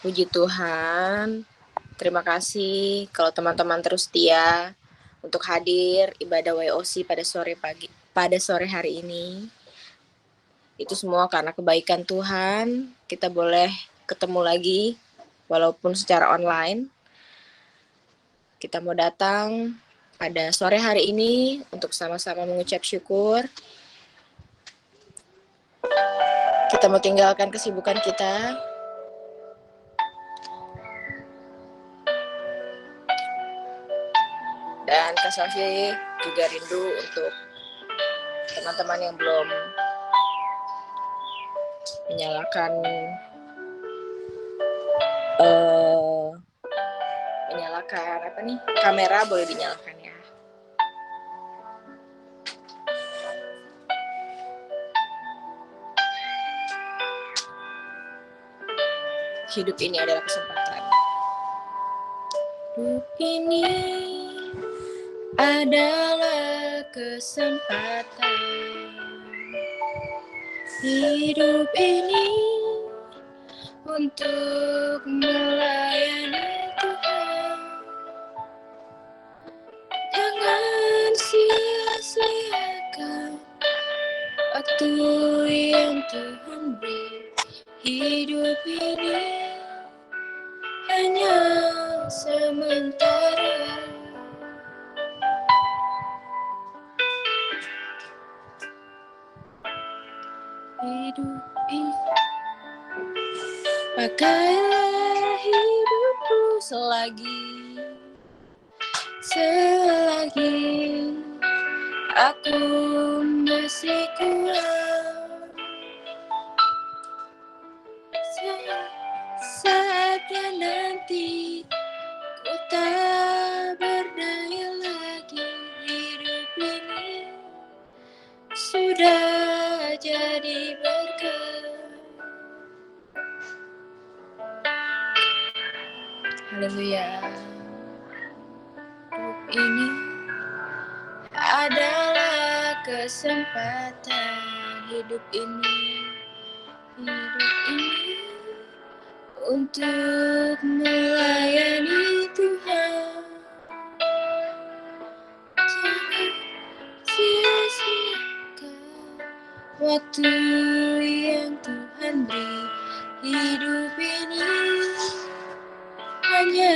puji Tuhan. Terima kasih kalau teman-teman terus setia untuk hadir ibadah WOC pada sore hari ini. Itu semua karena kebaikan Tuhan. Kita boleh ketemu lagi walaupun secara online. Kita mau datang pada sore hari ini untuk sama-sama mengucap syukur. Kita mau tinggalkan kesibukan kita. Dan Kak Sofi juga rindu untuk teman-teman yang belum menyalakan kamera, boleh dinyalakan ya. Hidup ini adalah kesempatan. Hidup ini adalah kesempatan. Hidup ini untuk melayani Tuhan. Jangan sia-siakan waktu yang Tuhan beri. Hidup ini hanya sementara. Hidup ini, pakailah hidupku selagi aku masih kuat. Saatnya nanti ku tak berdaya lagi. Hidup ini sudah jadi berkat. Haleluya. Hidup ini adalah kesempatan. Hidup ini untuk melayani Tuhan. Jangan sia-siakan waktu yang Tuhan beri. Hidup ini hanya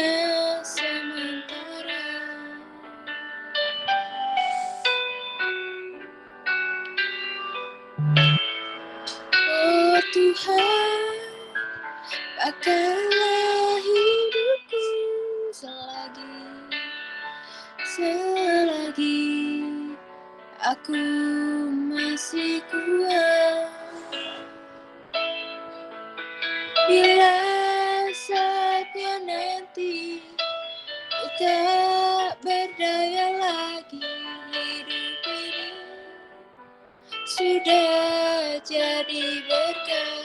sementara. Oh Tuhan, pakailah hidupku selagi aku masih kuat. Bila saatnya nanti ku tak berdaya lagi, hidup ini sudah jadi berkat.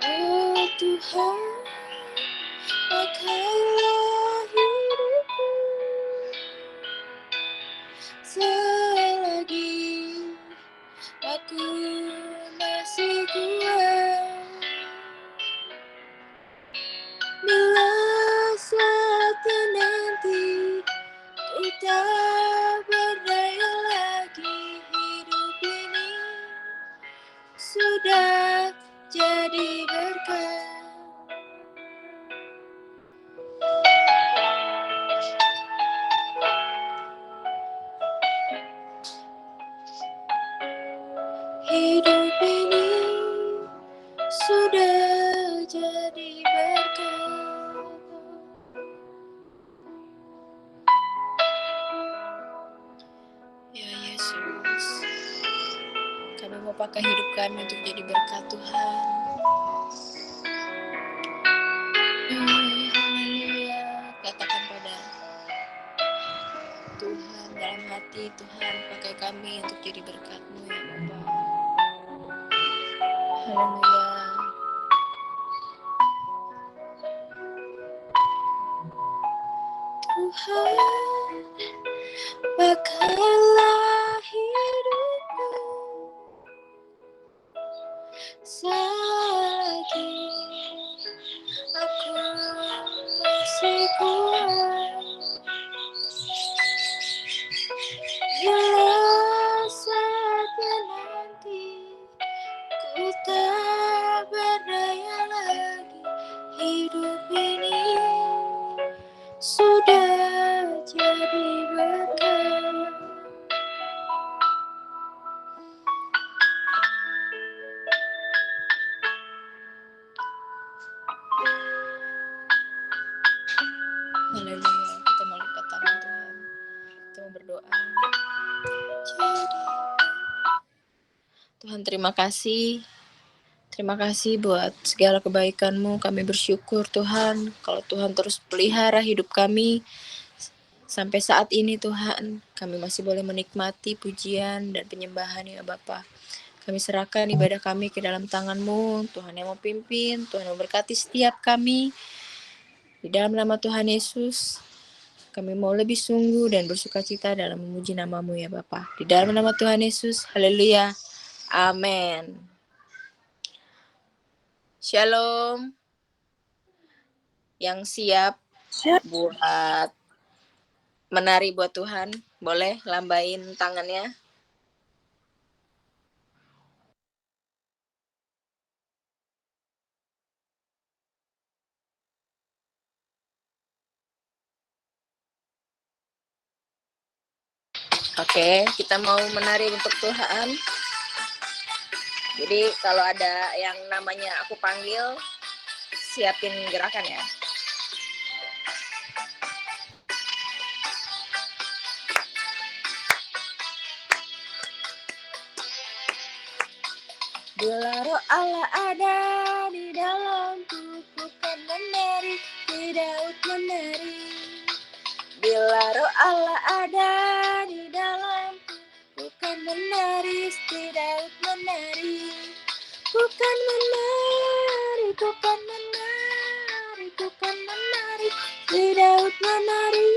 Oh Tuhan, pakailah hidupku selagi aku masih kuat. Bila saatnya nanti ku tak berdaya lagi, hidup ini sudah jadi berkat. Hidup ini sudah jadi berkat. Ya Yesus, kami mau pakai hidup kami untuk jadi berkat Tuhan. Haleluya. Katakan pada Tuhan dalam hati, Tuhan pakai kami untuk jadi berkat-Mu ya Bapa. Haleluya. Tuhan, pakailah hidupku selagi aku masih kuat. Bila saatnya nanti ku tak berdaya lagi, hidup ini sudah jadi berkah. Haleluya, kita mau lipat tangan Tuhan. Kita mau berdoa. Tuhan, terima kasih. Terima kasih buat segala kebaikan-Mu. Kami bersyukur Tuhan, kalau Tuhan terus pelihara hidup kami sampai saat ini Tuhan. Kami masih boleh menikmati pujian dan penyembahan ya Bapa. Kami serahkan ibadah kami ke dalam tangan-Mu. Tuhan yang mau pimpin, Tuhan yang berkati setiap kami. Di dalam nama Tuhan Yesus, kami mau lebih sungguh dan bersukacita dalam memuji nama-Mu ya Bapa. Di dalam nama Tuhan Yesus, haleluya. Amin. Shalom. Yang siap buat menari buat Tuhan, boleh lambain tangannya. Oke, kita mau menari untuk Tuhan. Jadi kalau ada yang namanya aku panggil, siapin gerakan ya. Bila roh Allah ada di dalamku, ku kan menari, tidak menari. Bila roh Allah ada di dalamku, ku kan menari, tidak menari. Ku kan menari, ku kan menari, ku kan menari, tidak menari.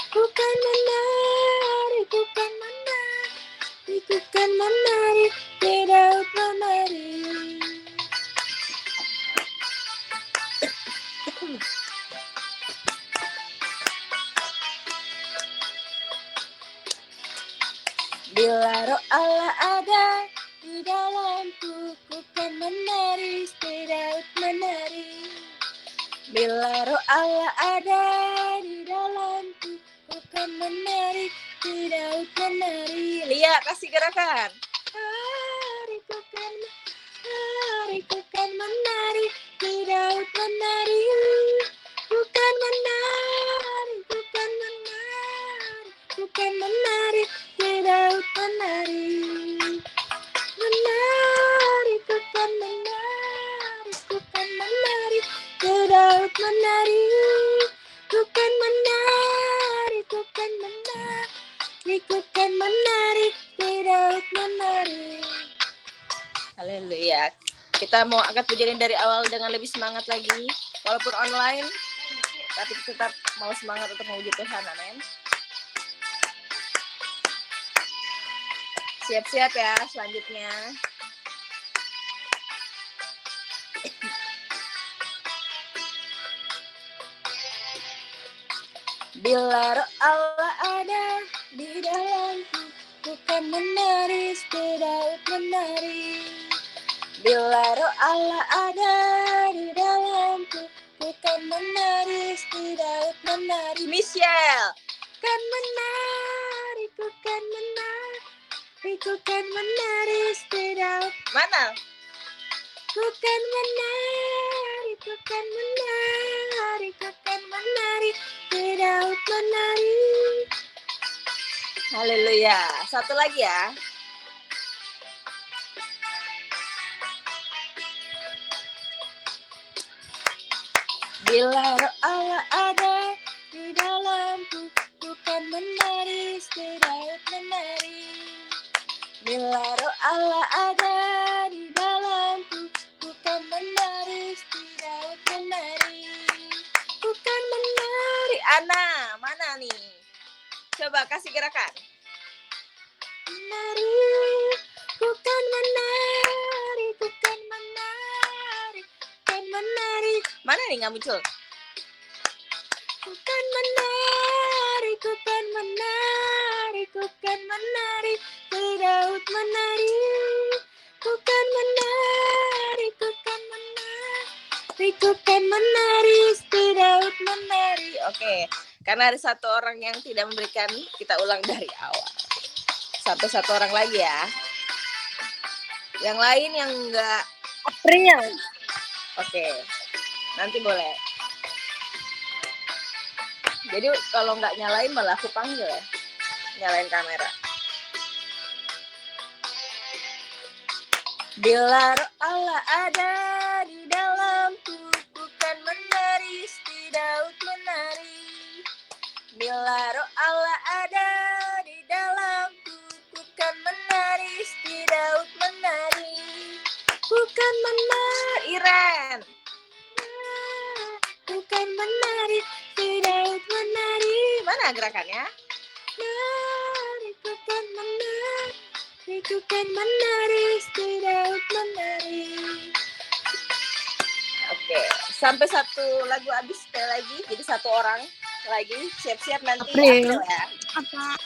Ku kan menari, ku kan menari, ku kan menari, tidak menari. Bila roh Allah ada di dalamku, ku kan menari, tidak menari. Bila roh Allah ada di dalamku, ku kan menari, tidak menari. Lia, kasih gerakan. Hari ku kan menari, ku kan menari, tidak menari. Ku kan menari, ku kan menari, ku kan menari, tidak menari. Menari, ku kan menari, ku kan menari, tidak menari. Ku kan menari, ku kan menari, ku kan menari, tidak menari. Haleluya. Kita mau angkat pujian dari awal dengan lebih semangat lagi, walaupun online, tapi tetap mau semangat untuk memuji Tuhan. Amin. Siap-siap ya selanjutnya. Bila roh Allah ada di dalamku, ku kan menari, tidak menari. Bila roh Allah ada di dalamku, ku kan menari, tidak menari. Michelle, kan menari, ku kan menari, ku kan menari, tidak. Mana? Ku kan menari, ku kan menari, ku kan menari, tidak menari. Haleluya. Satu lagi ya. Bila roh Allah ada di dalamku, ku kan menari, tidak menari. Bila roh Allah ada di dalam Coba kasih gerakan. Menari, ku kan menari, ku kan menari, kan menari. Mana nih nggak muncul? Ku kan menari, ku kan menari, ku kan menari, Daud menari. Ku kan menari, ku kan menari, ku kan menari, Daud menari. Oke, karena ada satu orang yang tidak memberikan, kita ulang dari awal. Satu orang lagi ya. Yang lain yang enggak April. Oke. Nanti boleh. Jadi kalau nggak nyalain malah aku panggil ya. Nyalain kamera. Bila roh Allah ada di dalamku, bukan menari, Daud menari. Bila roh Allah ada di dalamku, bukan menari, Daud menari. Bukan menari, Iren. Bukan menari, Daud menari. Mana gerakannya? Menari, bukan menari, bukan menari, Daud menari. Oke, sampai satu lagu habis sekali lagi. Jadi satu orang lagi, siap-siap nanti April ya. Apa?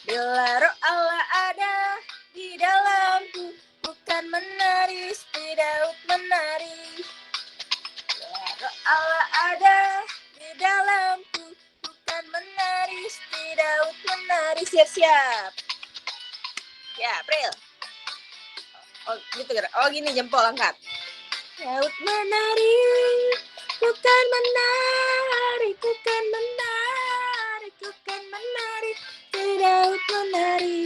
Bila roh Allah ada di dalamku, bukan menari, Daud menari. Bila roh Allah ada di dalamku, bukan menari, Daud menari. Siap-siap. Ya, April. Oh, gitu. Oh, gini jempol angkat. Daud menari, bukan menari, bukan menari, bukan menari, Daud menari.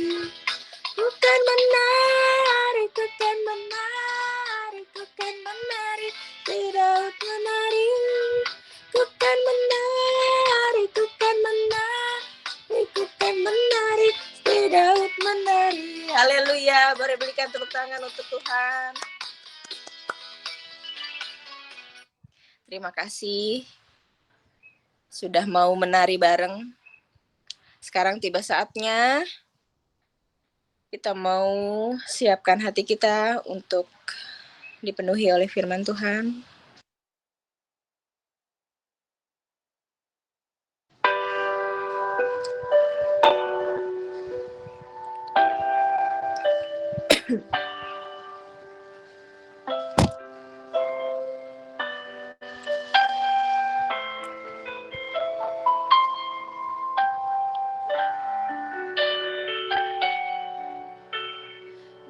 Bukan menari, bukan menari, bukan menari, Daud menari. Bukan menari, bukan menari, bukan menari, Daud menari. Haleluya, boleh berikan tepuk tangan untuk Tuhan. Terima kasih sudah mau menari bareng. Sekarang tiba saatnya kita mau siapkan hati kita untuk dipenuhi oleh firman Tuhan.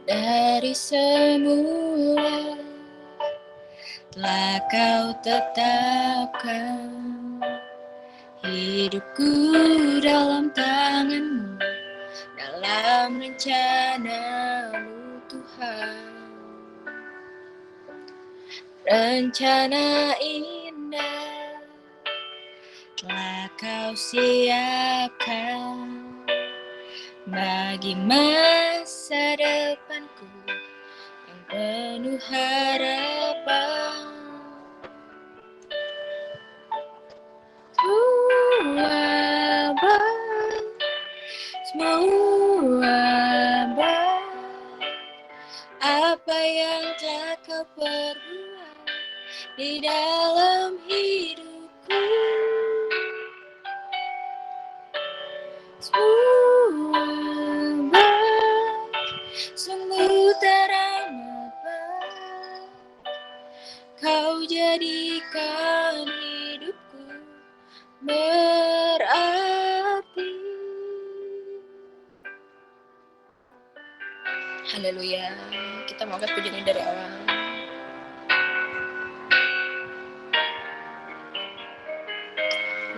Dari semula telah kau tetapkan hidupku dalam tanganmu, dalam rencanamu Tuhan. Rencana indah telah kau siapkan bagi masa depanku yang penuh harapan. Semua baik apa yang telah kau perbuat di dalam hidupku. Semua baik, sungguh teramat baik. Kau jadikan hidupku berarti. Haleluya. Kita mau angkat pujian dari awal.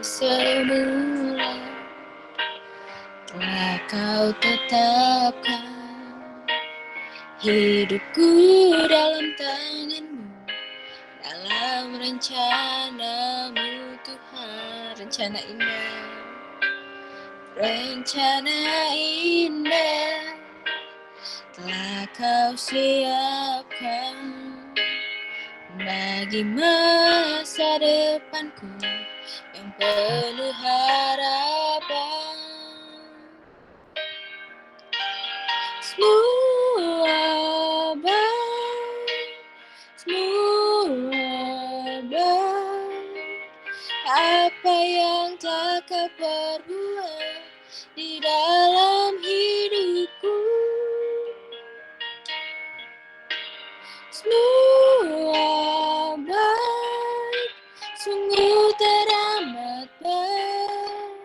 Semula telah kau tetapkan hidupku dalam tanganmu, dalam rencanamu Tuhan. Rencana indah, rencana indah telah kau siapkan bagi masa depanku yang penuh harapan. Semua baik, semua baik. Apa yang tak kau perbuat di dalam hidupku, semua baik, sungguh teramat baik.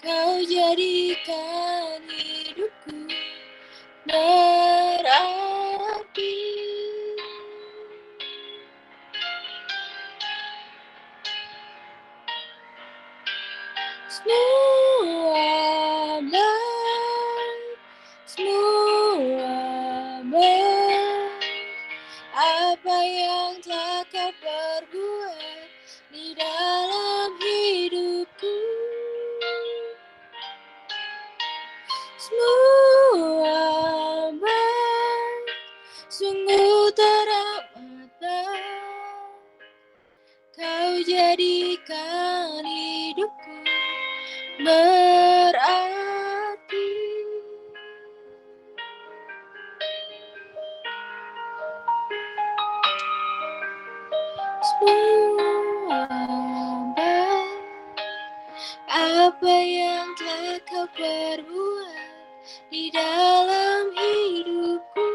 Kau jadikan hidupku berarti. Semua baik, semua baik. Apa yang tak kau perbuat di dalam hidupku, semua baik, sungguh teramat baik. Kau jadikan hidupku berarti. Semua baik, apa yang telah kau perbuat di dalam hidupku,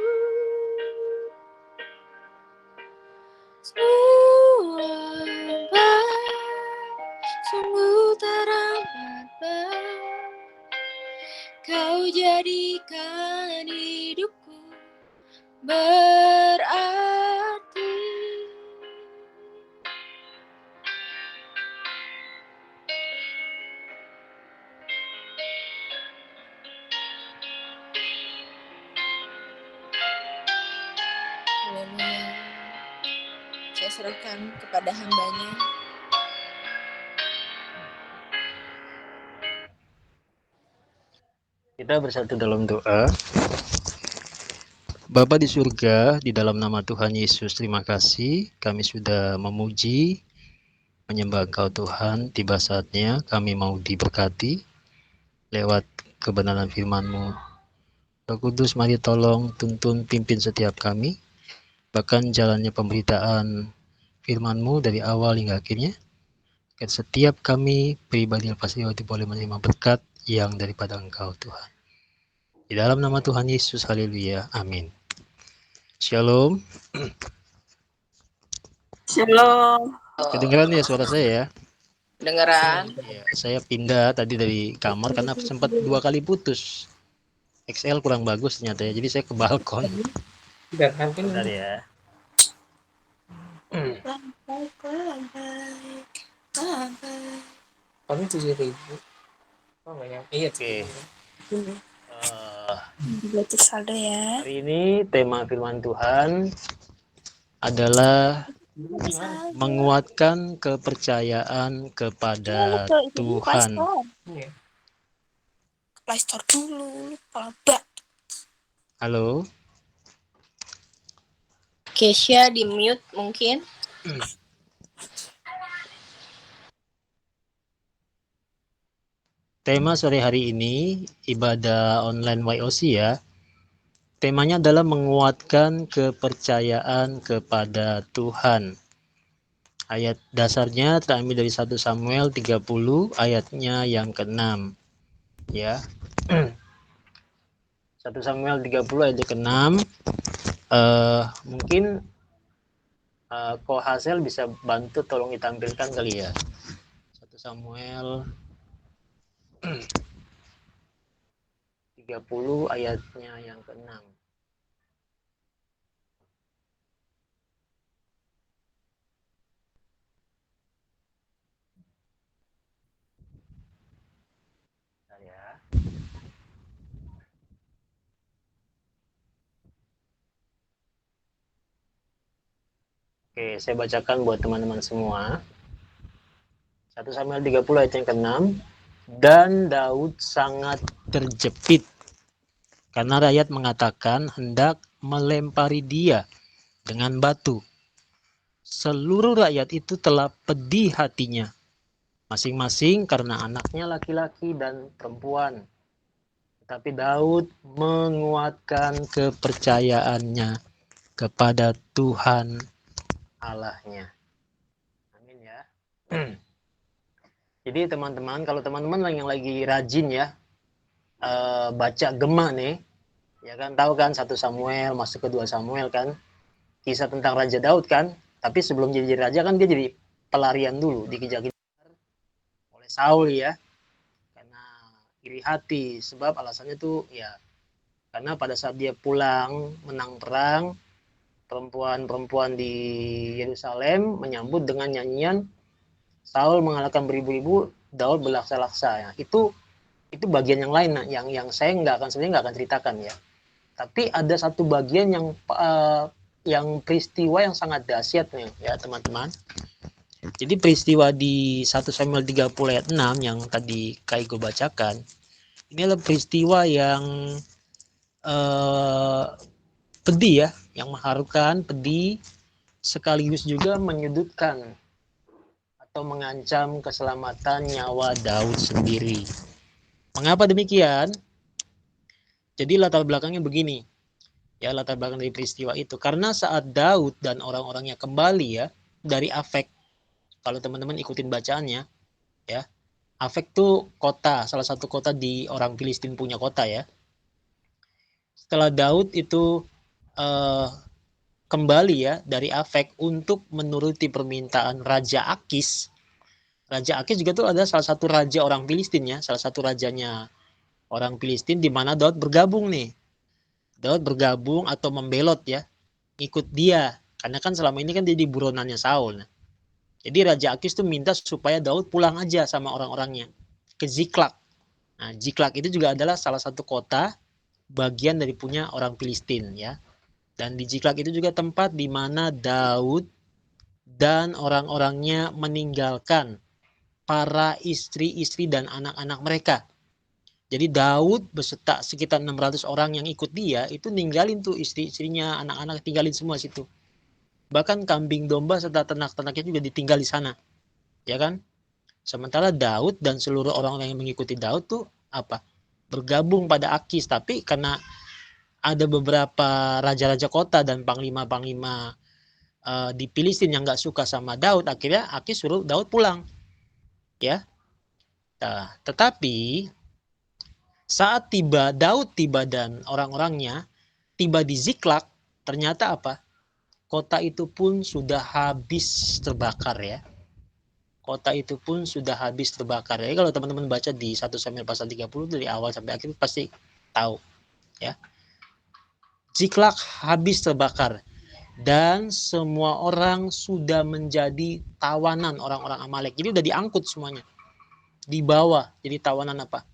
semua baik, sungguh teramat baik. Kau jadikan hidupku berarti. Haleluya. Saya serahkan kepada hamba-Nya. Kita bersatu dalam doa. Bapa di surga, di dalam nama Tuhan Yesus, terima kasih. Kami sudah memuji, menyembah Engkau Tuhan. Tiba saatnya kami mau diberkati lewat kebenaran firman-Mu. Roh Kudus, mari tolong tuntun pimpin setiap kami. Bahkan jalannya pemberitaan firman-Mu dari awal hingga akhirnya. Dan setiap kami pribadi lepas roti boleh menerima berkat yang daripada Engkau Tuhan. Di dalam nama Tuhan Yesus, haleluya, amin. Shalom. Shalom. Kedengeran ya suara saya ya? Dengeran. Ya, saya pindah tadi dari kamar karena sempat 2 kali putus. XL kurang bagus ternyata ya, jadi saya ke balkon. Bentar ya. Kami 7.000. Oh nggak nyampe. Iya. Oke. Belajar saldo ya. Hari ini tema firman Tuhan adalah menguatkan kepercayaan kepada Tuhan. Play Store dulu, lupa banget. Halo. Kesha di mute mungkin. Tema sore hari ini ibadah online YOC ya. Temanya adalah menguatkan kepercayaan kepada Tuhan. Ayat dasarnya terambil dari 1 Samuel 30 ayatnya yang ke-6. Ya. 1 Samuel 30 ayat ke-6. Mungkin Ko Hazel bisa bantu tolong ditampilkan kali ya. 1 Samuel 30 ayatnya yang ke-6. Ya. Oke, saya bacakan buat teman-teman semua. 1 Samuel 30 ayat yang ke-6. Dan Daud sangat terjepit karena rakyat mengatakan hendak melempari dia dengan batu. Seluruh rakyat itu telah pedih hatinya Masing-masing karena anaknya laki-laki dan perempuan. Tetapi Daud menguatkan kepercayaannya kepada Tuhan Allahnya. Amin ya. Jadi teman-teman, kalau teman-teman yang lagi rajin ya, baca Gema nih, ya kan, tahu kan 1 Samuel masuk ke 2 Samuel kan, kisah tentang Raja Daud kan, tapi sebelum jadi raja kan dia jadi pelarian dulu, dikejar-kejar oleh Saul ya, karena iri hati, sebab alasannya tuh ya karena pada saat dia pulang menang perang, perempuan-perempuan di Yerusalem menyambut dengan nyanyian Saul mengalahkan beribu-ribu, Daud berlaksa-laksa ya. Itu bagian yang lain, yang saya sebenarnya nggak akan ceritakan ya. Tapi ada satu bagian yang peristiwa yang sangat dahsyat nih ya teman-teman. Jadi peristiwa di 1 Samuel 30 ayat 6 yang tadi Kaigo bacakan, ini adalah peristiwa yang pedih ya, yang mengharukan, pedih, sekaligus juga menyudutkan atau mengancam keselamatan nyawa Daud sendiri. Mengapa demikian? Jadi latar belakangnya begini, ya latar belakang dari peristiwa itu. Karena saat Daud dan orang-orangnya kembali ya dari Afek, kalau teman-teman ikutin bacaannya, ya Afek tuh kota, salah satu kota di orang Filistin punya kota ya. Setelah Daud itu kembali ya dari Afek untuk menuruti permintaan Raja Akis. Raja Akis juga tuh ada salah satu raja orang Filistin ya, salah satu rajanya orang Filistin di mana Daud bergabung nih. Daud bergabung atau membelot ya, ikut dia. Karena kan selama ini kan dia di buronannya Saul. Jadi Raja Akis tuh minta supaya Daud pulang aja sama orang-orangnya ke Ziklag. Nah, Ziklag itu juga adalah salah satu kota bagian dari punya orang Filistin ya. Dan di Ziklag itu juga tempat di mana Daud dan orang-orangnya meninggalkan para istri-istri dan anak-anak mereka. Jadi Daud beserta sekitar 600 orang yang ikut dia itu ninggalin tuh istri-istrinya, anak-anak tinggalin semua situ. Bahkan kambing domba serta ternak-ternaknya juga ditinggal di sana. Ya kan? Sementara Daud dan seluruh orang-orang yang mengikuti Daud tuh apa? Bergabung pada Akis, tapi karena ada beberapa raja-raja kota dan panglima-panglima di Filistin yang nggak suka sama Daud, akhirnya Akis suruh Daud pulang. Ya. Nah, tetapi saat Daud tiba dan orang-orangnya tiba di Ziklag, ternyata apa? Kota itu pun sudah habis terbakar ya. Kota itu pun sudah habis terbakar. Jadi kalau teman-teman baca di 1 Samuel pasal 30 dari awal sampai akhir pasti tahu ya. Ziklag habis terbakar dan semua orang sudah menjadi tawanan orang-orang Amalek. Jadi udah diangkut semuanya. Dibawa jadi tawanan apa?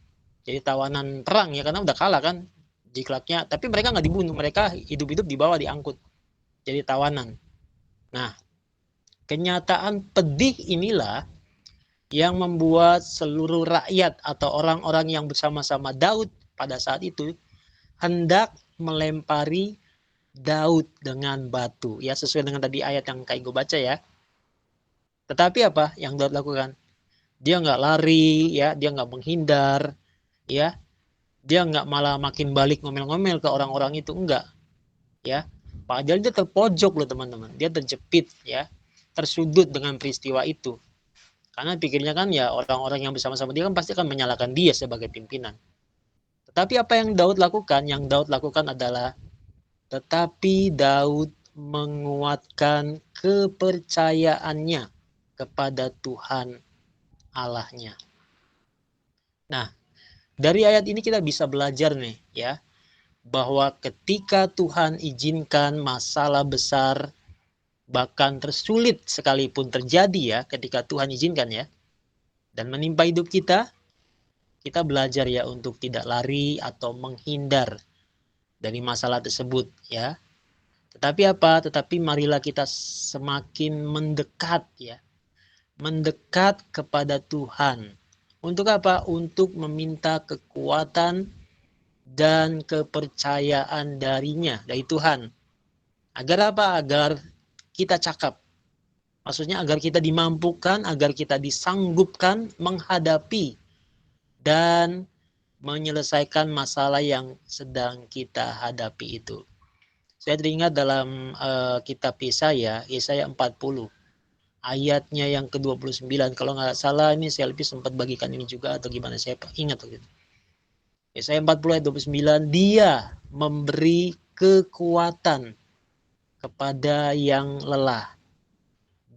Jadi tawanan perang ya, karena udah kalah kan Ziklagnya, tapi mereka nggak dibunuh, mereka hidup-hidup dibawa diangkut jadi tawanan. Nah, kenyataan pedih inilah yang membuat seluruh rakyat atau orang-orang yang bersama-sama Daud pada saat itu hendak melempari Daud dengan batu. Ya, sesuai dengan tadi ayat yang Kak Igo baca ya. Tetapi apa yang Daud lakukan? Dia nggak lari, ya, dia nggak menghindar, ya, dia nggak malah makin balik ngomel-ngomel ke orang-orang itu, enggak, ya. Padahal dia terpojok loh teman-teman, dia terjepit, ya, tersudut dengan peristiwa itu. Karena pikirnya kan ya orang-orang yang bersama-sama dia kan pasti akan menyalahkan dia sebagai pimpinan. Tetapi apa yang Daud lakukan? Yang Daud lakukan adalah tetapi Daud menguatkan kepercayaannya kepada Tuhan Allahnya. Nah, dari ayat ini kita bisa belajar nih ya, bahwa ketika Tuhan izinkan masalah besar bahkan tersulit sekalipun terjadi ya, ketika Tuhan izinkan ya, dan menimpa hidup kita belajar ya untuk tidak lari atau menghindar dari masalah tersebut ya. Tetapi apa? Tetapi marilah kita semakin mendekat ya, mendekat kepada Tuhan. Untuk apa? Untuk meminta kekuatan dan kepercayaan darinya, dari Tuhan. Agar apa? Agar kita cakap. Maksudnya agar kita dimampukan, agar kita disanggupkan menghadapi dan menyelesaikan masalah yang sedang kita hadapi itu. Saya teringat dalam kitab Yesaya 40. Ayatnya yang ke-29. Kalau nggak salah ini Selvi sempat bagikan ini juga atau gimana, saya ingat waktu itu. Yesaya 40 ayat 29, Dia memberi kekuatan kepada yang lelah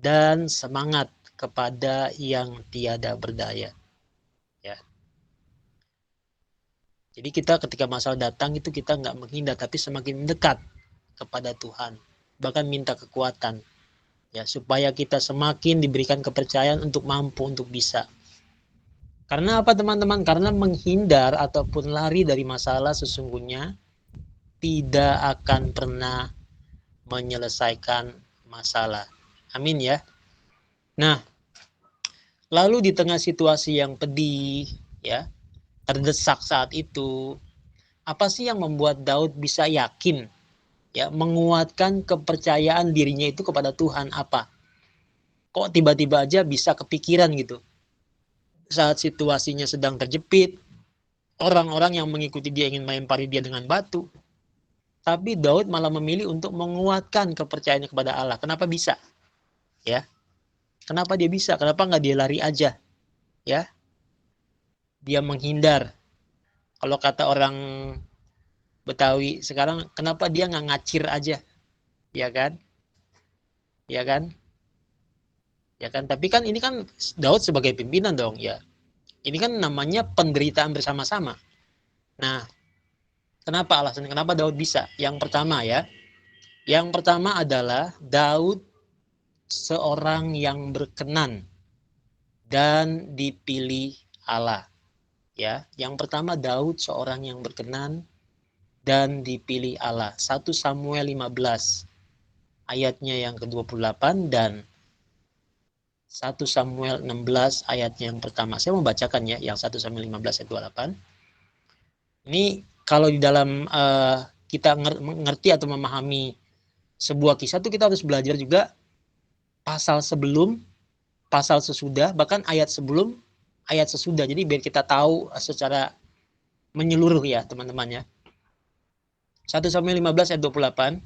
dan semangat kepada yang tiada berdaya. Ya. Jadi kita ketika masalah datang itu kita nggak menghindar, tapi semakin mendekat kepada Tuhan, bahkan minta kekuatan. Ya, supaya kita semakin diberikan kepercayaan untuk mampu, untuk bisa. Karena apa teman-teman? Karena menghindar ataupun lari dari masalah sesungguhnya tidak akan pernah menyelesaikan masalah. Amin ya. Nah, lalu di tengah situasi yang pedih, ya, terdesak saat itu, apa sih yang membuat Daud bisa yakin, ya, menguatkan kepercayaan dirinya itu kepada Tuhan? Apa? Kok tiba-tiba aja bisa kepikiran gitu? Saat situasinya sedang terjepit, orang-orang yang mengikuti dia ingin melempari dia dengan batu. Tapi Daud malah memilih untuk menguatkan kepercayaannya kepada Allah. Kenapa bisa? Ya. Kenapa dia bisa? Kenapa nggak dia lari aja? Ya. Dia menghindar. Kalau kata orang Betawi sekarang, kenapa dia nggak ngacir aja? Ya kan? Ya kan? Ya kan? Tapi kan ini kan Daud sebagai pimpinan dong, ya. Ini kan namanya penderitaan bersama-sama. Nah, kenapa alasannya? Kenapa Daud bisa? Yang pertama ya. Yang pertama adalah Daud seorang yang berkenan dan dipilih Allah. Ya, yang pertama Daud seorang yang berkenan dan dipilih Allah. 1 Samuel 15 ayatnya yang ke-28 dan 1 Samuel 16 ayatnya yang pertama. Saya mau bacakan ya, yang 1 Samuel 15 ayat 28. Ini kalau di dalam kita mengerti atau memahami sebuah kisah itu kita harus belajar juga pasal sebelum, pasal sesudah, bahkan ayat sebelum, ayat sesudah. Jadi biar kita tahu secara menyeluruh ya teman-teman ya. 1 Samuel 15 ayat 28.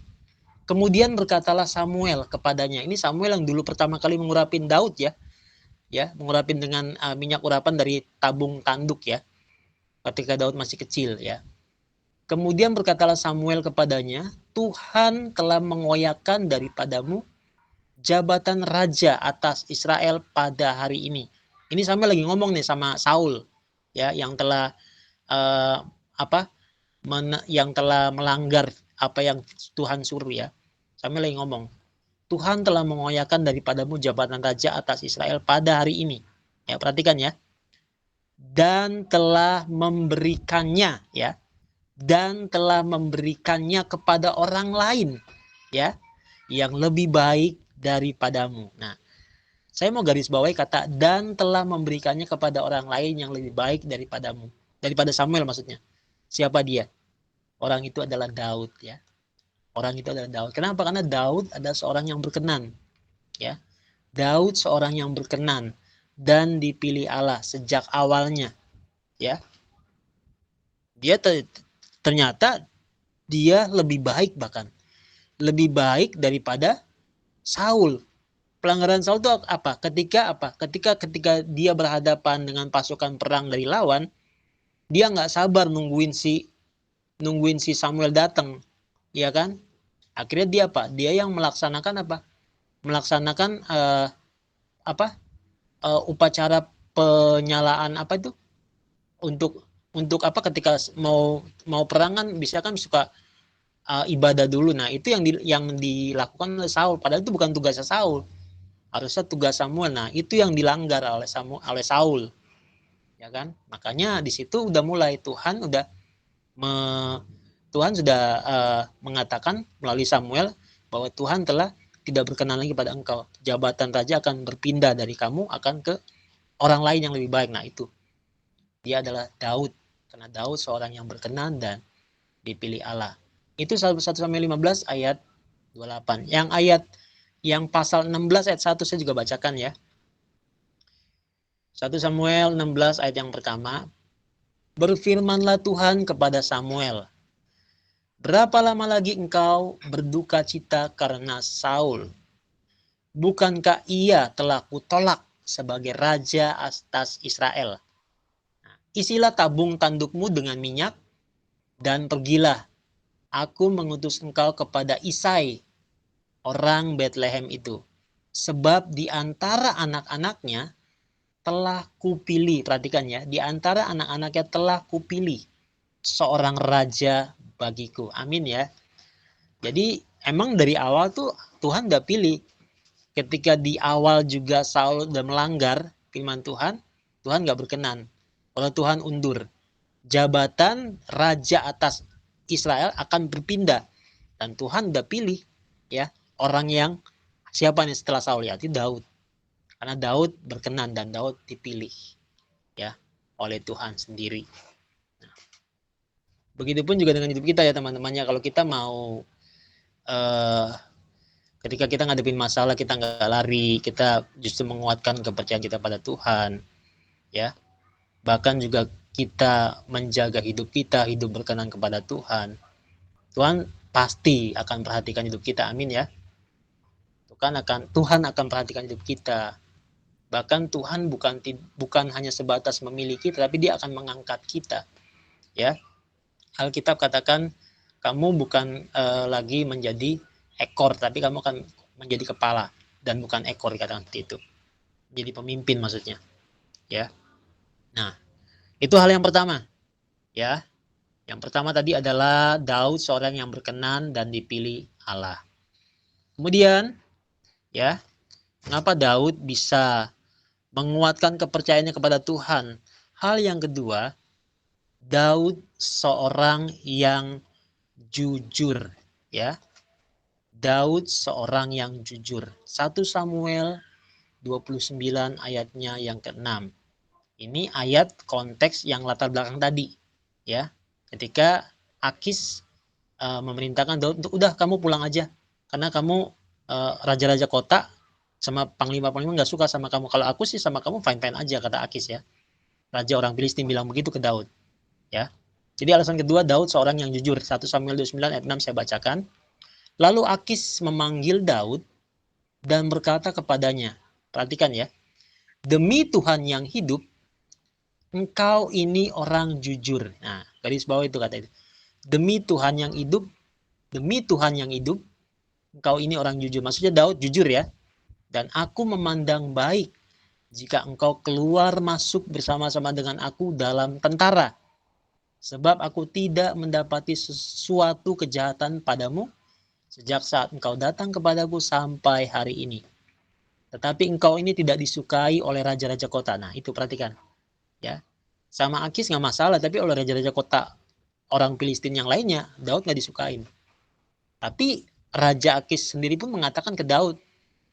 Kemudian berkatalah Samuel kepadanya. Ini Samuel yang dulu pertama kali mengurapin Daud ya. Ya, mengurapin dengan minyak urapan dari tabung tanduk ya. Ketika Daud masih kecil ya. Kemudian berkatalah Samuel kepadanya, Tuhan telah mengoyakkan daripadamu jabatan raja atas Israel pada hari ini. Ini Samuel lagi ngomong nih sama Saul ya, yang telah yang telah melanggar apa yang Tuhan suruh ya. Samuel lagi ngomong, Tuhan telah mengoyakkan daripadamu jabatan raja atas Israel pada hari ini. Ya, perhatikan ya. Dan telah memberikannya ya. Dan telah memberikannya kepada orang lain ya, yang lebih baik daripadamu. Nah, saya mau garis bawahi kata dan telah memberikannya kepada orang lain yang lebih baik daripadamu. Daripada Samuel maksudnya. Siapa dia? Orang itu adalah Daud ya. Orang itu adalah Daud. Kenapa? Karena Daud adalah seorang yang berkenan ya. Daud seorang yang berkenan dan dipilih Allah sejak awalnya ya. Dia ternyata dia lebih baik, bahkan lebih baik daripada Saul. Pelanggaran Saul itu apa? Ketika dia berhadapan dengan pasukan perang dari lawan, dia nggak sabar nungguin si Samuel datang, ya kan? Akhirnya dia apa? Dia yang melaksanakan apa? Melaksanakan upacara penyalaan apa itu? Untuk apa? Ketika mau perang kan bisa kan suka ibadah dulu. Nah, itu yang dilakukan oleh Saul. Padahal itu bukan tugasnya Saul. Harusnya tugas Samuel. Nah, itu yang dilanggar oleh Saul. Ya kan? Makanya di situ udah mulai Tuhan sudah mengatakan melalui Samuel bahwa Tuhan telah tidak berkenan lagi pada engkau. Jabatan raja akan berpindah dari kamu akan ke orang lain yang lebih baik. Nah, itu. Dia adalah Daud. Karena Daud seorang yang berkenan dan dipilih Allah. Itu 1 Samuel 15 ayat 28. Yang ayat yang pasal 16 ayat 1 saya juga bacakan ya. 1 Samuel 16 ayat yang pertama. Berfirmanlah Tuhan kepada Samuel, berapa lama lagi engkau berduka cita karena Saul? Bukankah ia telah kutolak sebagai raja atas Israel? Isilah tabung tandukmu dengan minyak dan pergilah. Aku mengutus engkau kepada Isai, orang Bethlehem itu. Sebab di antara anak-anaknya telah kupilih, perhatikan ya, di antara anak-anaknya telah kupilih seorang raja bagiku. Amin ya. Jadi emang dari awal tuh Tuhan udah pilih. Ketika di awal juga Saul udah melanggar firman Tuhan, Tuhan gak berkenan. Kalau Tuhan undur, jabatan raja atas Israel akan berpindah. Dan Tuhan udah pilih ya orang yang siapa nih setelah Saul ya, itu Daud. Karena Daud berkenan dan Daud dipilih ya oleh Tuhan sendiri. Nah, begitupun juga dengan hidup kita ya teman-temannya. Kalau kita mau ketika kita ngadepin masalah, kita nggak lari, kita justru menguatkan kepercayaan kita pada Tuhan ya. Bahkan juga kita menjaga hidup kita, hidup berkenan kepada Tuhan. Tuhan pasti akan perhatikan hidup kita. Amin ya. Tuhan akan perhatikan hidup kita. Bahkan Tuhan bukan hanya sebatas memiliki, tapi Dia akan mengangkat kita. Ya, Alkitab katakan kamu bukan lagi menjadi ekor, tapi kamu akan menjadi kepala dan bukan ekor, dikatakan seperti itu. Jadi pemimpin maksudnya. Ya, nah itu hal yang pertama. Ya, yang pertama tadi adalah Daud seorang yang berkenan dan dipilih Allah. Kemudian, ya, mengapa Daud bisa menguatkan kepercayaannya kepada Tuhan? Hal yang kedua, Daud seorang yang jujur, ya. Daud seorang yang jujur. 1 Samuel 29 ayatnya yang ke-6. Ini ayat konteks yang latar belakang tadi, ya. Ketika Akis memerintahkan Daud untuk udah kamu pulang aja karena kamu raja-raja kota sama panglima-panglima nggak suka sama kamu. Kalau aku sih sama kamu fine-fine aja, kata Akis ya. Raja orang Filistin bilang begitu ke Daud. Ya. Jadi alasan kedua, Daud seorang yang jujur. 1 Samuel 29 ayat 6 saya bacakan. Lalu Akis memanggil Daud dan berkata kepadanya. Perhatikan ya. Demi Tuhan yang hidup, engkau ini orang jujur. Nah, garis bawah itu kata itu. Demi Tuhan yang hidup, engkau ini orang jujur. Maksudnya Daud jujur ya. Dan aku memandang baik jika engkau keluar masuk bersama-sama dengan aku dalam tentara. Sebab aku tidak mendapati sesuatu kejahatan padamu sejak saat engkau datang kepadaku sampai hari ini. Tetapi engkau ini tidak disukai oleh raja-raja kota. Nah itu perhatikan. Ya, sama Akis nggak masalah, tapi oleh raja-raja kota orang Filistin yang lainnya, Daud nggak disukain. Tapi Raja Akis sendiri pun mengatakan ke Daud,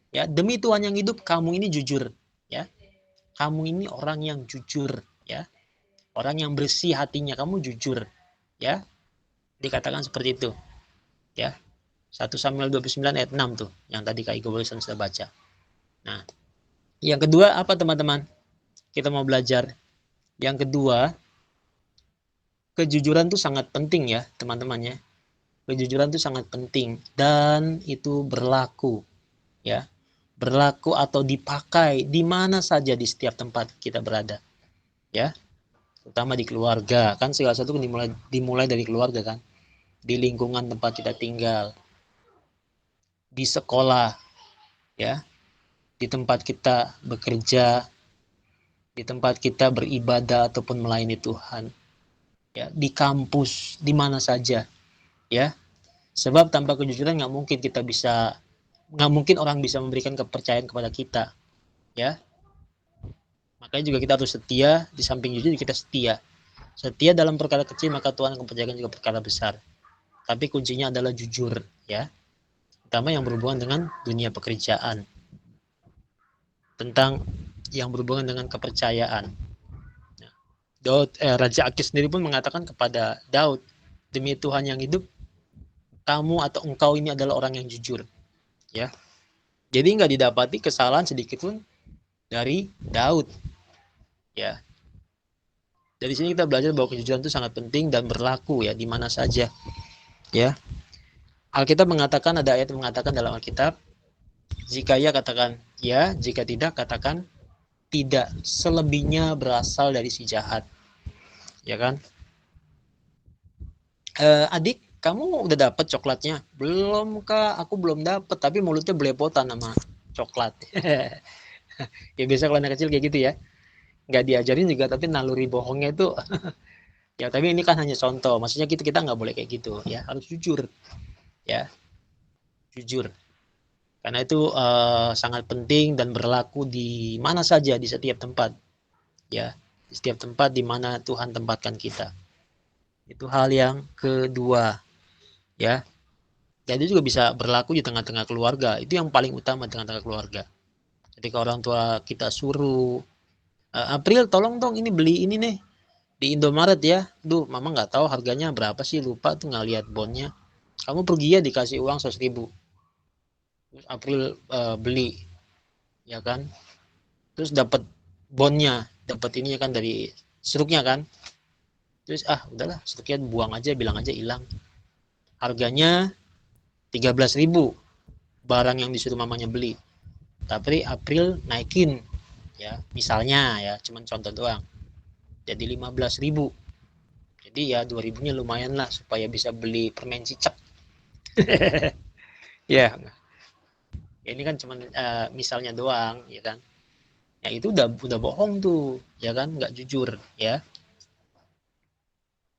ya, demi Tuhan yang hidup, kamu ini jujur, ya. Kamu ini orang yang jujur, ya. Orang yang bersih hatinya, kamu jujur, ya. Dikatakan seperti itu, ya. 1 Samuel 29 ayat 6 tuh, yang tadi Kak Iko barusan sudah baca. Nah, yang kedua apa teman-teman? Kita mau belajar. Yang kedua, kejujuran tuh sangat penting ya, teman-temannya. Kejujuran tuh sangat penting dan itu berlaku, ya. Berlaku atau dipakai di mana saja di setiap tempat kita berada, ya, terutama di keluarga kan, segala sesuatu dimulai dari keluarga kan, di lingkungan tempat kita tinggal, di sekolah, ya, di tempat kita bekerja, di tempat kita beribadah ataupun melayani Tuhan, ya, di kampus, di mana saja, ya, sebab tanpa kejujuran nggak mungkin orang bisa memberikan kepercayaan kepada kita, ya. Makanya juga kita harus setia. Di samping jujur kita setia dalam perkara kecil, maka Tuhan akan percayakan juga perkara besar. Tapi kuncinya adalah jujur, ya, terutama yang berhubungan dengan dunia pekerjaan, tentang yang berhubungan dengan kepercayaan. Raja Akis sendiri pun mengatakan kepada Daud, demi Tuhan yang hidup, kamu atau engkau ini adalah orang yang jujur, ya. Jadi nggak didapati kesalahan sedikit pun dari Daud. Ya. Dari sini kita belajar bahwa kejujuran itu sangat penting dan berlaku ya di mana saja. Ya. Alkitab mengatakan, ada ayat yang mengatakan dalam Alkitab, jika ya katakan ya, jika tidak katakan tidak. Selebihnya berasal dari si jahat. Ya kan? Adik, kamu udah dapet coklatnya? Belum kak, aku belum dapet, tapi mulutnya belepotan sama coklat. Ya biasa kalau anak kecil kayak gitu ya, nggak diajarin juga, tapi naluri bohongnya itu ya. Tapi ini kan hanya contoh, maksudnya kita nggak boleh kayak gitu ya, harus jujur ya, jujur, karena itu sangat penting dan berlaku di mana saja, di setiap tempat ya, di setiap tempat di mana Tuhan tempatkan kita. Itu hal yang kedua ya. Dan itu juga bisa berlaku di tengah-tengah keluarga. Itu yang paling utama, tengah-tengah keluarga. Ketika orang tua kita suruh, April tolong dong ini beli ini nih di Indomaret ya. Duh, mama nggak tahu harganya berapa sih, lupa tuh nggak lihat bonnya. Kamu pergi ya, dikasih uang 100.000. Terus April beli, ya kan. Terus dapat bonnya, dapat ininya kan dari struknya kan. Terus udahlah, struknya buang aja, bilang aja hilang. Harganya 13.000 barang yang disuruh mamanya beli. Tapi April naikin ya, misalnya ya, cuman contoh doang, jadi 15.000. Jadi ya 2.000-nya lumayan lah supaya bisa beli permen cicak. Ya, ini kan cuman misalnya doang ya kan. Ya itu udah bohong tuh ya kan, nggak jujur ya.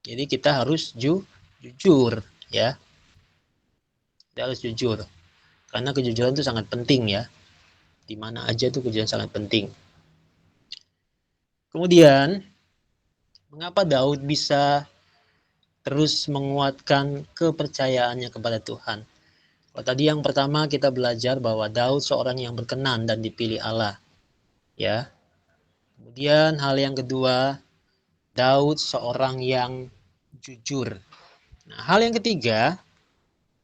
Jadi kita harus jujur ya. Kita harus jujur, karena kejujuran itu sangat penting ya. Di mana aja tuh kejujuran sangat penting. Kemudian mengapa Daud bisa terus menguatkan kepercayaannya kepada Tuhan? Kalau tadi yang pertama kita belajar bahwa Daud seorang yang berkenan dan dipilih Allah. Ya. Kemudian hal yang kedua, Daud seorang yang jujur. Nah, hal yang ketiga,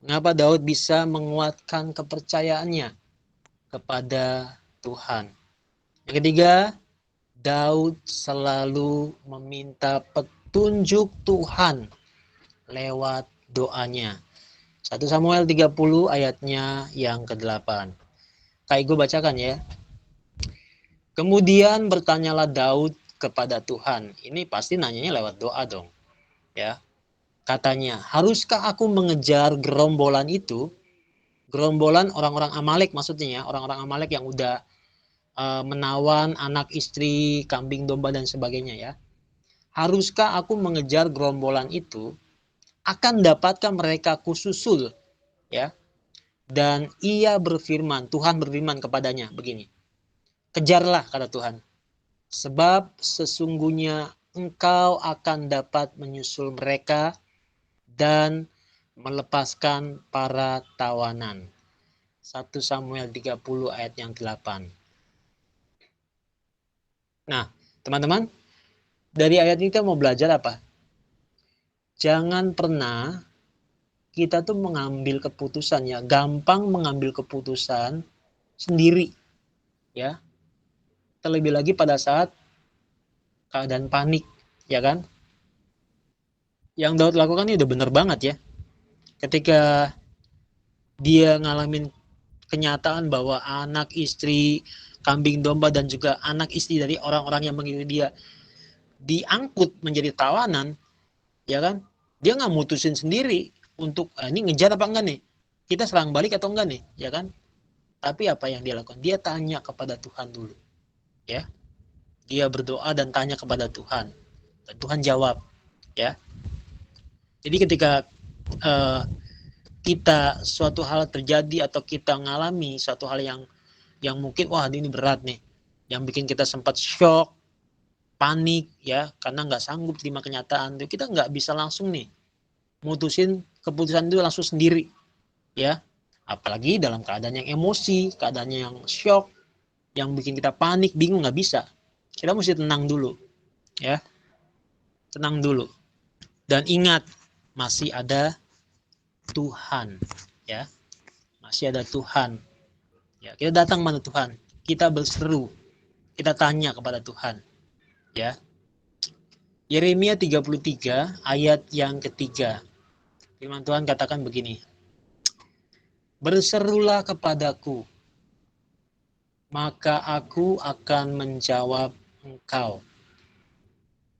mengapa Daud bisa menguatkan kepercayaannya kepada Tuhan? Yang ketiga, Daud selalu meminta petunjuk Tuhan lewat doanya. 1 Samuel 30 ayatnya yang ke-8. Kak Igo bacakan ya. Kemudian bertanyalah Daud kepada Tuhan. Ini pasti nanyanya lewat doa dong. Ya. Katanya, haruskah aku mengejar gerombolan itu? Gerombolan orang-orang Amalek maksudnya ya, orang-orang Amalek yang udah menawan anak istri, kambing domba dan sebagainya ya. Haruskah aku mengejar gerombolan itu? Akan dapatkah mereka kususul? Ya. Dan ia berfirman, Tuhan berfirman kepadanya begini. Kejarlah, kata Tuhan, sebab sesungguhnya engkau akan dapat menyusul mereka dan melepaskan para tawanan. 1 Samuel 30 ayat yang 8. Nah, teman-teman, dari ayat ini kita mau belajar apa? Jangan pernah kita tuh mengambil keputusan ya, gampang mengambil keputusan sendiri ya. Terlebih lagi pada saat keadaan panik, ya kan? Yang Daud lakukan ini udah bener banget ya. Ketika dia ngalamin kenyataan bahwa anak istri, kambing domba dan juga anak istri dari orang-orang yang mengikuti dia diangkut menjadi tawanan, ya kan? Dia nggak mutusin sendiri untuk ini ngejar apa enggak nih? Kita serang balik atau enggak nih, ya kan? Tapi apa yang dia lakukan? Dia tanya kepada Tuhan dulu, ya. Dia berdoa dan tanya kepada Tuhan, dan Tuhan jawab, ya. Jadi ketika kita suatu hal terjadi atau kita mengalami suatu hal yang mungkin wah ini berat nih, yang bikin kita sempat shock, panik ya, karena nggak sanggup terima kenyataan itu, kita nggak bisa langsung nih mutusin keputusan itu langsung sendiri ya, apalagi dalam keadaan yang emosi, keadaannya yang shock, yang bikin kita panik, bingung, nggak bisa. Kita mesti tenang dulu ya, tenang dulu, dan ingat masih ada Tuhan ya, masih ada Tuhan Ya, kita datang kepada Tuhan, kita berseru, kita tanya kepada Tuhan. Ya. Yeremia 33 ayat yang ketiga. Firman Tuhan katakan begini. Berserulah kepadaku, maka aku akan menjawab engkau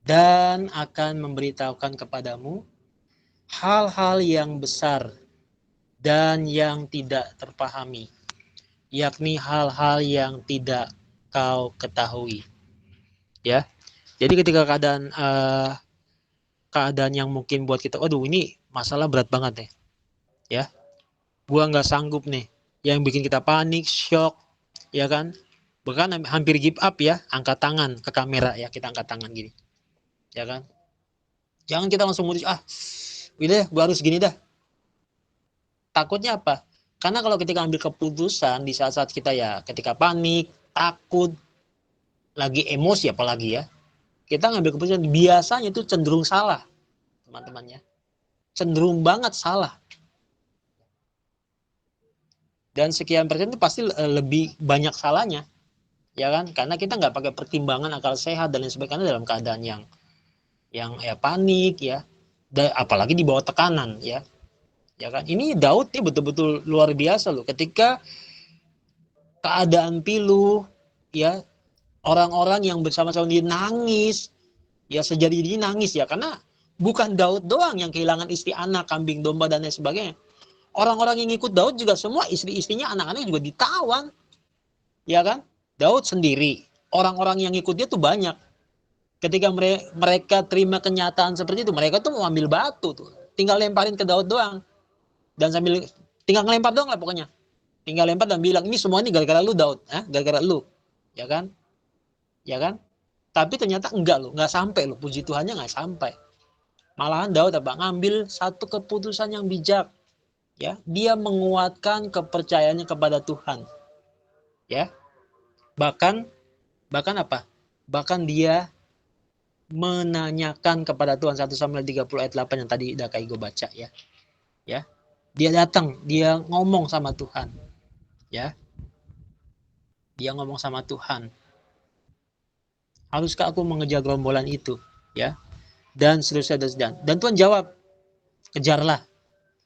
dan akan memberitahukan kepadamu hal-hal yang besar dan yang tidak terpahami, yakni hal-hal yang tidak kau ketahui. Ya, jadi ketika keadaan yang mungkin buat kita, aduh ini masalah berat banget ya, gua nggak sanggup nih, yang bikin kita panik, shock, ya kan, bahkan hampir give up ya, angkat tangan ke kamera ya, kita angkat tangan gini, ya kan, jangan kita langsung mutus, udah gua harus gini dah. Takutnya apa? Karena kalau ketika ambil keputusan di saat-saat kita ya, ketika panik, takut, lagi emosi apalagi ya, kita ngambil keputusan biasanya itu cenderung salah, teman-temannya, cenderung banget salah. Dan sekian persen itu pasti lebih banyak salahnya, ya kan? Karena kita nggak pakai pertimbangan akal sehat dan lain sebagainya dalam keadaan yang ya panik ya, apalagi di bawah tekanan ya kan? Ini Daud ini betul-betul luar biasa loh. Ketika keadaan pilu ya, orang-orang yang bersama-sama dia nangis ya, sejadi-jadi nangis ya, karena bukan Daud doang yang kehilangan istri, anak, kambing, domba dan lain sebagainya. Orang-orang yang ikut Daud juga semua istri-istrinya, anak-anaknya juga ditawan. Ya kan? Daud sendiri, orang-orang yang ikut dia tuh banyak. Ketika mereka terima kenyataan seperti itu, mereka tuh mau ambil batu tuh, tinggal lemparin ke Daud doang. Dan sambil tinggal ngelempar doang lah pokoknya. Tinggal lempar dan bilang, ini semua ini gara-gara lu Daud, gara-gara lu. Ya kan? Ya kan? Tapi ternyata enggak loh, enggak sampai loh, puji Tuhannya enggak sampai. Malahan Daud ngambil satu keputusan yang bijak. Ya, dia menguatkan kepercayaannya kepada Tuhan. Ya. Bahkan apa? Bahkan dia menanyakan kepada Tuhan, 1 Samuel 30 ayat 8 yang tadi udah kayak gue baca ya. Ya. Dia datang, dia ngomong sama Tuhan. Ya. Dia ngomong sama Tuhan. Haruskah aku mengejar gerombolan itu? Ya. Dan seterusnya. Dan Tuhan jawab, kejarlah.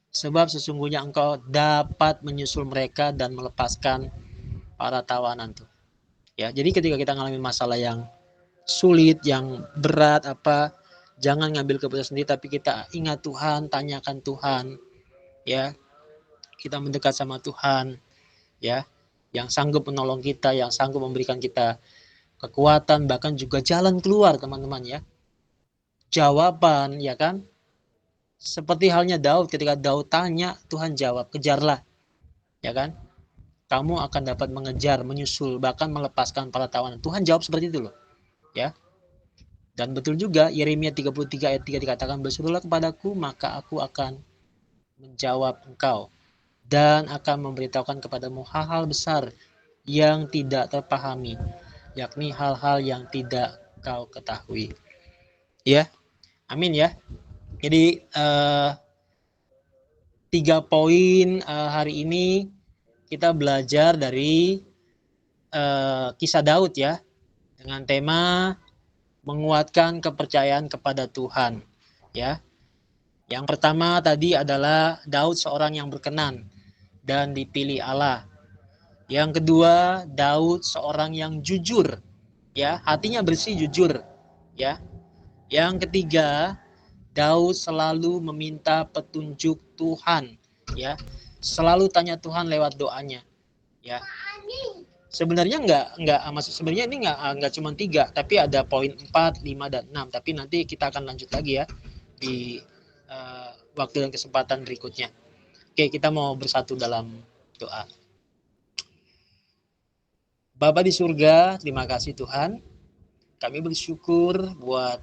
Sebab sesungguhnya engkau dapat menyusul mereka dan melepaskan para tawanan tuh. Ya, jadi ketika kita mengalami masalah yang sulit, yang berat jangan ngambil keputusan sendiri, tapi kita ingat Tuhan, tanyakan Tuhan, ya. Kita mendekat sama Tuhan, ya, yang sanggup menolong kita, yang sanggup memberikan kita kekuatan, bahkan juga jalan keluar, teman-teman ya. Jawaban, ya kan? Seperti halnya Daud, ketika Daud tanya, Tuhan jawab, kejarlah. Ya kan? Kamu akan dapat mengejar, menyusul, bahkan melepaskan para tawanan. Tuhan jawab seperti itu loh. Ya. Dan betul juga, Yeremia 33 ayat 3 dikatakan, berserulah kepadaku, maka aku akan menjawab engkau. Dan akan memberitahukan kepadamu hal-hal besar yang tidak terpahami. Yakni hal-hal yang tidak kau ketahui. Ya. Amin ya. Jadi 3 poin hari ini kita belajar dari kisah Daud ya, dengan tema menguatkan kepercayaan kepada Tuhan ya. Yang pertama tadi adalah Daud seorang yang berkenan dan dipilih Allah. Yang kedua, Daud seorang yang jujur ya, hatinya bersih, jujur ya. Yang ketiga, Daud selalu meminta petunjuk Tuhan ya, selalu tanya Tuhan lewat doanya ya. Sebenarnya sebenarnya ini enggak cuma 3, tapi ada poin 4, 5 dan 6, tapi nanti kita akan lanjut lagi ya di waktu dan kesempatan berikutnya. Oke, kita mau bersatu dalam doa. Bapa di surga, terima kasih Tuhan. Kami bersyukur buat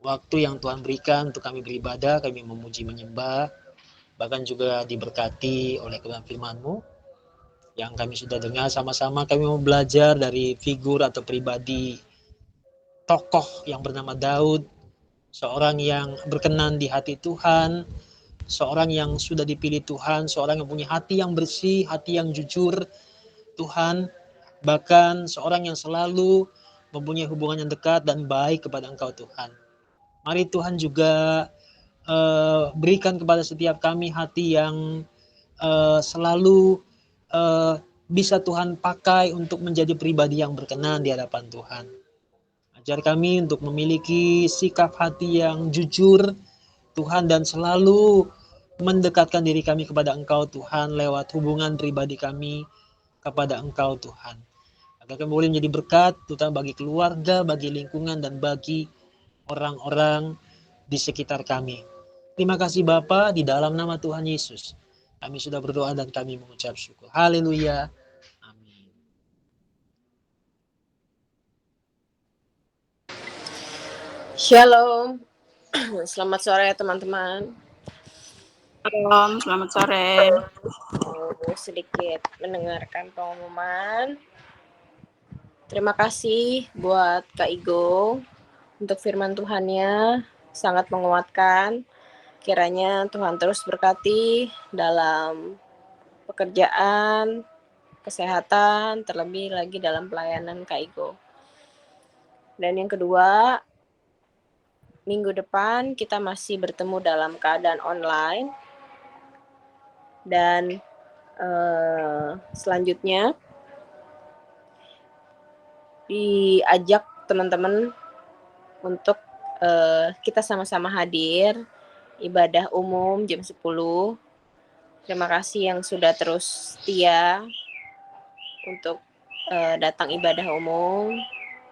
waktu yang Tuhan berikan untuk kami beribadah, kami memuji menyembah, bahkan juga diberkati oleh kebenaran firman-Mu yang kami sudah dengar sama-sama. Kami mau belajar dari figur atau pribadi tokoh yang bernama Daud, seorang yang berkenan di hati Tuhan, seorang yang sudah dipilih Tuhan, seorang yang punya hati yang bersih, hati yang jujur, Tuhan, bahkan seorang yang selalu mempunyai hubungan yang dekat dan baik kepada Engkau Tuhan. Mari Tuhan juga berikan kepada setiap kami hati yang selalu bisa Tuhan pakai untuk menjadi pribadi yang berkenan di hadapan Tuhan. Ajar kami untuk memiliki sikap hati yang jujur, Tuhan, dan selalu mendekatkan diri kami kepada Engkau Tuhan lewat hubungan pribadi kami kepada Engkau Tuhan. Agar kami boleh menjadi berkat Tuhan bagi keluarga, bagi lingkungan, dan bagi orang-orang di sekitar kami. Terima kasih Bapa, di dalam nama Tuhan Yesus kami sudah berdoa dan kami mengucap syukur. Haleluya. Amin. Shalom. Selamat sore teman-teman. Selamat sore. Sedikit mendengarkan pengumuman. Terima kasih buat Kak Igo untuk firman Tuhannya, sangat menguatkan. Kiranya Tuhan terus berkati dalam pekerjaan, kesehatan, terlebih lagi dalam pelayanan Kak Igo. Dan yang kedua, minggu depan kita masih bertemu dalam keadaan online. Dan selanjutnya diajak teman-teman untuk kita sama-sama hadir ibadah umum jam 10. Terima kasih yang sudah terus setia untuk datang ibadah umum,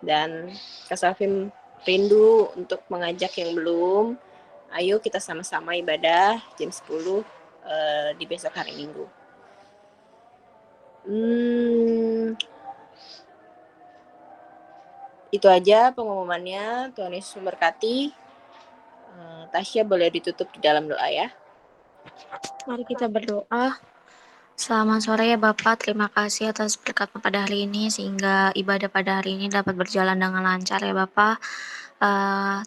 dan Kak Safim rindu untuk mengajak yang belum. Ayo kita sama-sama ibadah jam 10 di besok hari Minggu. Itu aja pengumumannya. Tuhan Yesus memberkati. Tasya boleh ditutup di dalam doa ya. Mari kita berdoa. Selamat sore ya Bapak, terima kasih atas berkat pada hari ini sehingga ibadah pada hari ini dapat berjalan dengan lancar ya Bapak.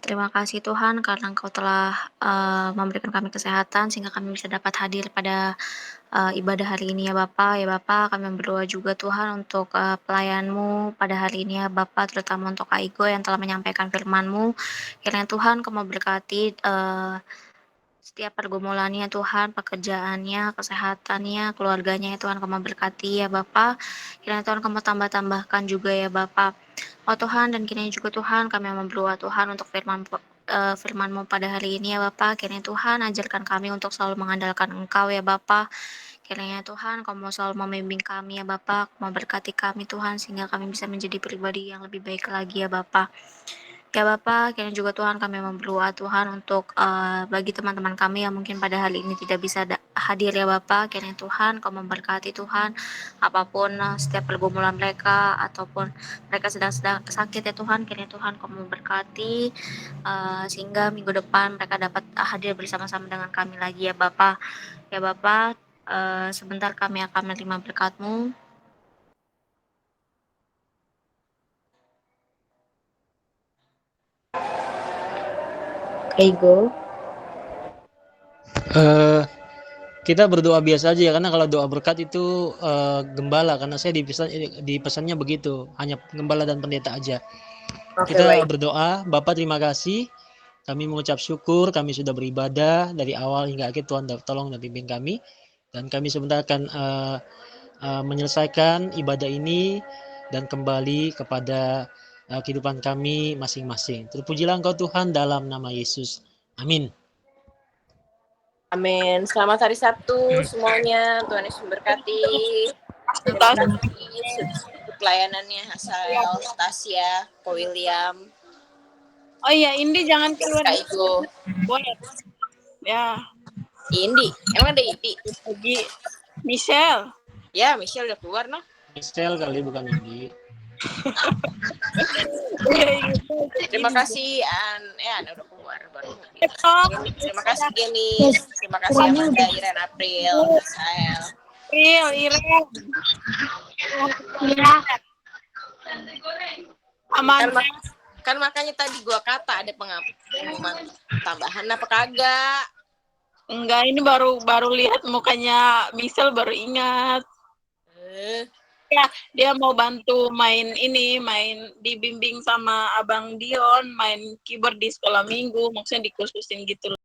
Terima kasih Tuhan karena Engkau telah memberikan kami kesehatan sehingga kami bisa dapat hadir pada ibadah hari ini ya Bapak. Ya Bapak, kami berdoa juga Tuhan untuk pelayan-Mu pada hari ini ya Bapak, terutama untuk Kak Igo yang telah menyampaikan firman-Mu. Kiranya Tuhan Kau memberkati setiap pergumulannya Tuhan, pekerjaannya, kesehatannya, keluarganya ya Tuhan, Kau memberkati ya Bapak. Kiranya Tuhan Kamu tambah-tambahkan juga ya Bapak. Oh Tuhan, dan kiranya juga Tuhan kami berdoa Tuhan untuk firman-Mu pada hari ini ya Bapak. Kiranya Tuhan ajarkan kami untuk selalu mengandalkan Engkau ya Bapak. Kiranya Tuhan Kamu selalu membimbing kami ya Bapak, memberkati kami Tuhan sehingga kami bisa menjadi pribadi yang lebih baik lagi ya Bapak. Ya Bapak, kiranya juga Tuhan kami berdoa Tuhan untuk bagi teman-teman kami yang mungkin pada hari ini tidak bisa hadir ya Bapak. Kiranya Tuhan Kau memberkati Tuhan apapun setiap pergumulan mereka ataupun mereka sedang sakit ya Tuhan. Kiranya Tuhan Kau memberkati sehingga minggu depan mereka dapat hadir bersama-sama dengan kami lagi ya Bapak. Ya Bapak, sebentar kami akan menerima berkat-Mu. Ego. Kita berdoa biasa aja ya, karena kalau doa berkat itu gembala, karena saya di pesannya begitu, hanya gembala dan pendeta aja. Kita berdoa. Bapak terima kasih, kami mengucap syukur, kami sudah beribadah dari awal hingga akhir. Tuhan tolong dan bimbing kami, dan kami sebentar akan menyelesaikan ibadah ini dan kembali kepada kehidupan kami masing-masing. Terpujilah Engkau Tuhan dalam nama Yesus. Amin. Amin. Selamat hari Sabtu semuanya. Tuhan Yesus memberkati. Terima kasih untuk pelayanannya Hasael, Stasia, Ko William. Oh iya, Indi jangan keluar. Kak Igo. Boleh. Ya. Indi. Emang ada Indi? Lagi Michelle. Ya, Michelle udah keluar noh. Michelle kali, bukan Indi. Terima kasih Ana udah keluar baru. Terima kasih Genis. Terima kasih Amanda, Iren, April, Hasael. Iren. Aman. Kan makanya tadi gua kata ada pengumuman tambahan apa kagak? Enggak, ini baru lihat mukanya Michelle baru ingat. Ya, dia mau bantu main dibimbing sama Abang Dion, main keyboard di sekolah minggu, maksudnya dikhususin gitu.